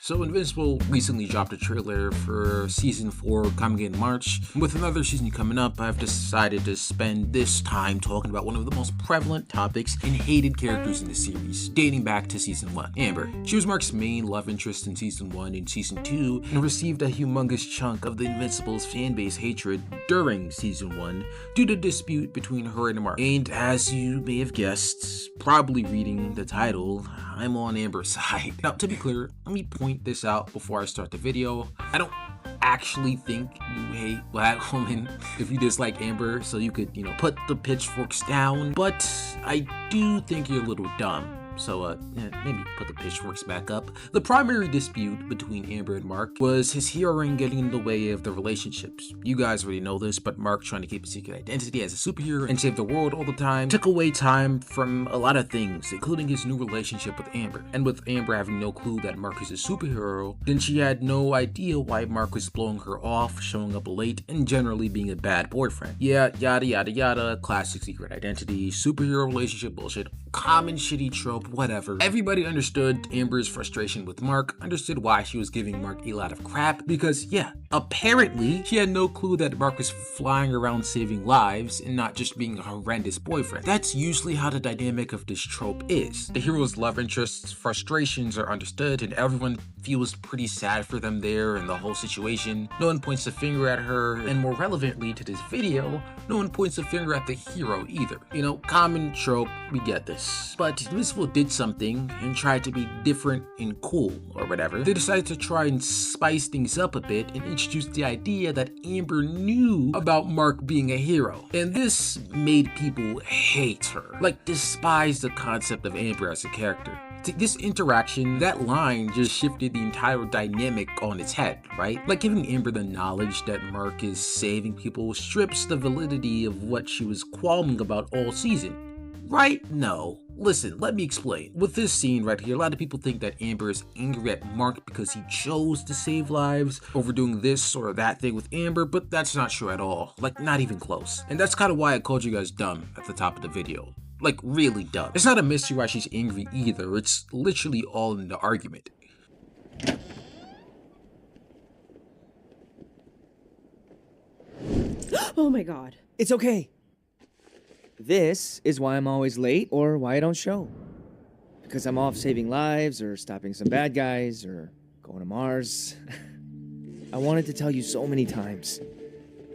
So Invincible recently dropped a trailer for season 4 coming in March. With another season coming up, I've decided to spend this time talking about one of the most prevalent topics and hated characters in the series, dating back to season 1, Amber. She was Mark's main love interest in season 1 and season 2, and received a humongous chunk of the Invincible's fanbase hatred during season 1 due to dispute between her and Mark. And as you may have guessed, probably reading the title, I'm on Amber's side. Now, to be clear, let me point this out before I start the video. I don't actually think you hate black women if you dislike Amber, so you could, put the pitchforks down, but I do think you're a little dumb. So, maybe put the pitchforks back up. The primary dispute between Amber and Mark was his heroing getting in the way of the relationships. You guys already know this, but Mark, trying to keep a secret identity as a superhero and save the world all the time, took away time from a lot of things, including his new relationship with Amber. And with Amber having no clue that Mark is a superhero, then she had no idea why Mark was blowing her off, showing up late, and generally being a bad boyfriend. Yeah, yada yada yada, classic secret identity, superhero relationship bullshit, common shitty trope, whatever. Everybody understood Amber's frustration with Mark, understood why she was giving Mark a lot of crap, because yeah, apparently she had no clue that Mark was flying around saving lives and not just being a horrendous boyfriend. That's usually how the dynamic of this trope is. The hero's love interests, frustrations are understood, and everyone feels pretty sad for them there in the whole situation. No one points a finger at her, and more relevantly to this video, no one points a finger at the hero either. Common trope, we get this. But Invincible did something and tried to be different and cool, or whatever. They decided to try and spice things up a bit and introduce the idea that Amber knew about Mark being a hero. And this made people hate her, like despise the concept of Amber as a character. This interaction, that line just shifted the entire dynamic on its head, right? Like giving Amber the knowledge that Mark is saving people strips the validity of what she was qualming about all season. Right? No. Listen, let me explain. With this scene right here, a lot of people think that Amber is angry at Mark because he chose to save lives over doing this or that thing with Amber, but that's not true at all. Like, not even close. And that's kind of why I called you guys dumb at the top of the video. Like, really dumb. It's not a mystery why she's angry either. It's literally all in the argument. Oh my god. It's okay. This is why I'm always late or why I don't show. Because I'm off saving lives or stopping some bad guys or going to Mars. I wanted to tell you so many times.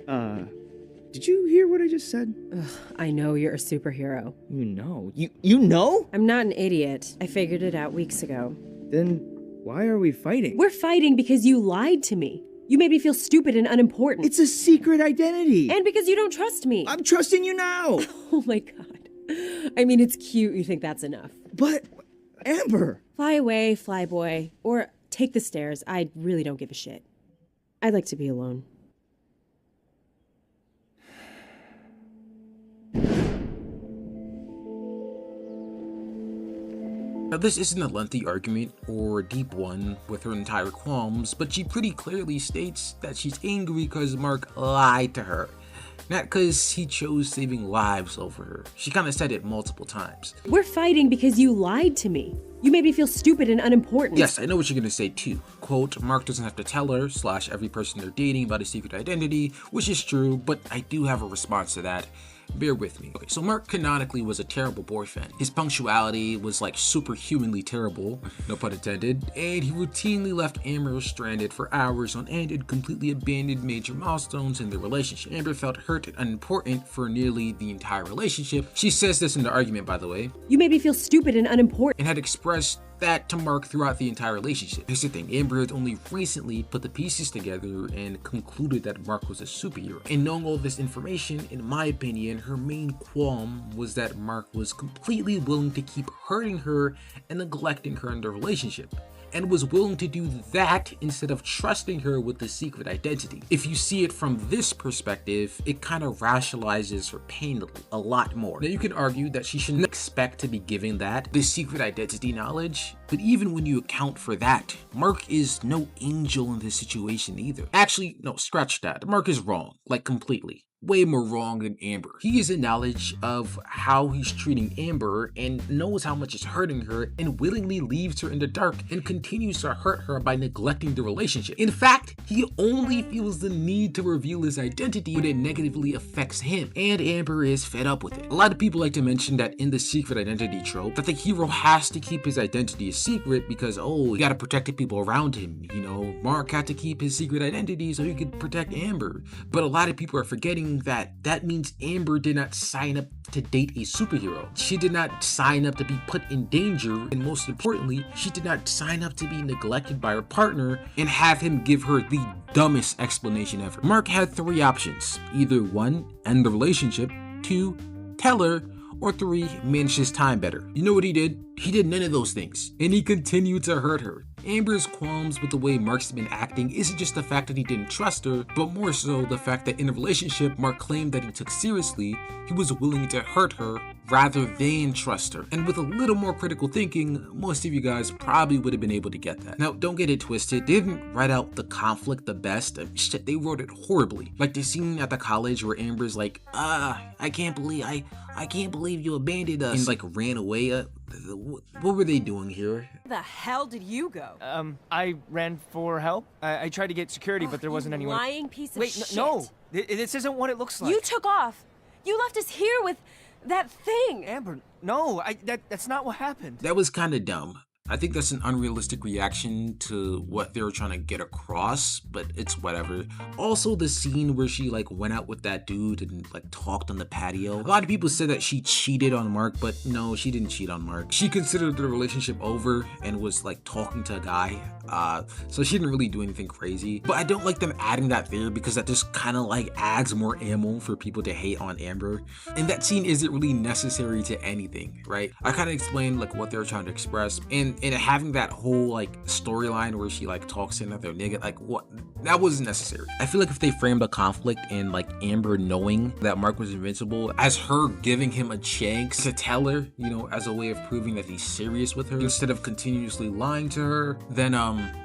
Did you hear what I just said? Ugh, I know you're a superhero. You know? You know? I'm not an idiot. I figured it out weeks ago. Then why are we fighting? We're fighting because you lied to me. You made me feel stupid and unimportant. It's a secret identity. And because you don't trust me. I'm trusting you now. Oh my god. I mean, it's cute you think that's enough. But, Amber. Fly away, flyboy. Or take the stairs. I really don't give a shit. I'd like to be alone. Now, this isn't a lengthy argument or a deep one with her entire qualms, but she pretty clearly states that she's angry because Mark lied to her. Not because he chose saving lives over her. She kind of said it multiple times. We're fighting because you lied to me. You made me feel stupid and unimportant. Yes, I know what you're gonna say too. Quote, Mark doesn't have to tell her / every person they're dating about his secret identity, which is true, but I do have a response to that. Bear with me. Okay, so Mark canonically was a terrible boyfriend. His punctuality was like superhumanly terrible, no pun intended, and he routinely left Amber stranded for hours on end and completely abandoned major milestones in their relationship. Amber felt hurt and unimportant for nearly the entire relationship. She says this in the argument, by the way. You made me feel stupid and unimportant. And had expressed that to Mark throughout the entire relationship. Here's the thing, Amber had only recently put the pieces together and concluded that Mark was a superhero. And knowing all this information, in my opinion, her main qualm was that Mark was completely willing to keep hurting her and neglecting her in the relationship, and was willing to do that instead of trusting her with the secret identity. If you see it from this perspective, it kind of rationalizes her pain a lot more. Now you can argue that she shouldn't expect to be given the secret identity knowledge, but even when you account for that, Mark is no angel in this situation either. Actually, no, scratch that. Mark is wrong, like completely. way more wrong than Amber. He is in knowledge of how he's treating Amber and knows how much it's hurting her and willingly leaves her in the dark and continues to hurt her by neglecting the relationship. In fact, he only feels the need to reveal his identity when it negatively affects him, and Amber is fed up with it. A lot of people like to mention that in the secret identity trope, that the hero has to keep his identity a secret because, oh, he gotta protect the people around him. You know, Mark had to keep his secret identity so he could protect Amber. But a lot of people are forgetting that means Amber did not sign up to date a superhero. She did not sign up to be put in danger, and most importantly, she did not sign up to be neglected by her partner and have him give her the dumbest explanation ever. Mark had 3 options: either 1, end the relationship, 2, tell her, or 3, manage his time better. You know what he did? He did none of those things, and he continued to hurt her. Amber's qualms with the way Mark's been acting isn't just the fact that he didn't trust her, but more so the fact that in a relationship Mark claimed that he took seriously, he was willing to hurt her rather than trust her. And with a little more critical thinking, most of you guys probably would have been able to get that. Now, don't get it twisted, they didn't write out the conflict the best. Shit, they wrote it horribly. Like the scene at the college where Amber's like, I can't believe you abandoned us, and like ran away. What were they doing here? Where the hell did you go? I ran for help. I tried to get security, but there wasn't anyone. Lying piece of Wait, shit. no. This isn't what it looks like. You took off. You left us here with that thing. Amber, no. That's not what happened. That was kind of dumb. I think that's an unrealistic reaction to what they were trying to get across, but it's whatever. Also, the scene where she like went out with that dude and like talked on the patio. A lot of people said that she cheated on Mark, but no, she didn't cheat on Mark. She considered the relationship over and was like talking to a guy. So she didn't really do anything crazy. But I don't like them adding that there because that just kind of like adds more ammo for people to hate on Amber. And that scene isn't really necessary to anything, right? I kind of explained like what they were trying to express, and having that whole like storyline where she like talks to another nigga, like what, that wasn't necessary. I feel like if they framed a conflict in like Amber knowing that Mark was invincible as her giving him a chance to tell her, you know, as a way of proving that he's serious with her instead of continuously lying to her, then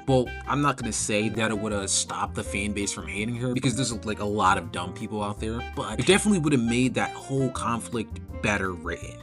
well, I'm not gonna say that it would have stopped the fan base from hating her because there's like a lot of dumb people out there, but it definitely would have made that whole conflict better written.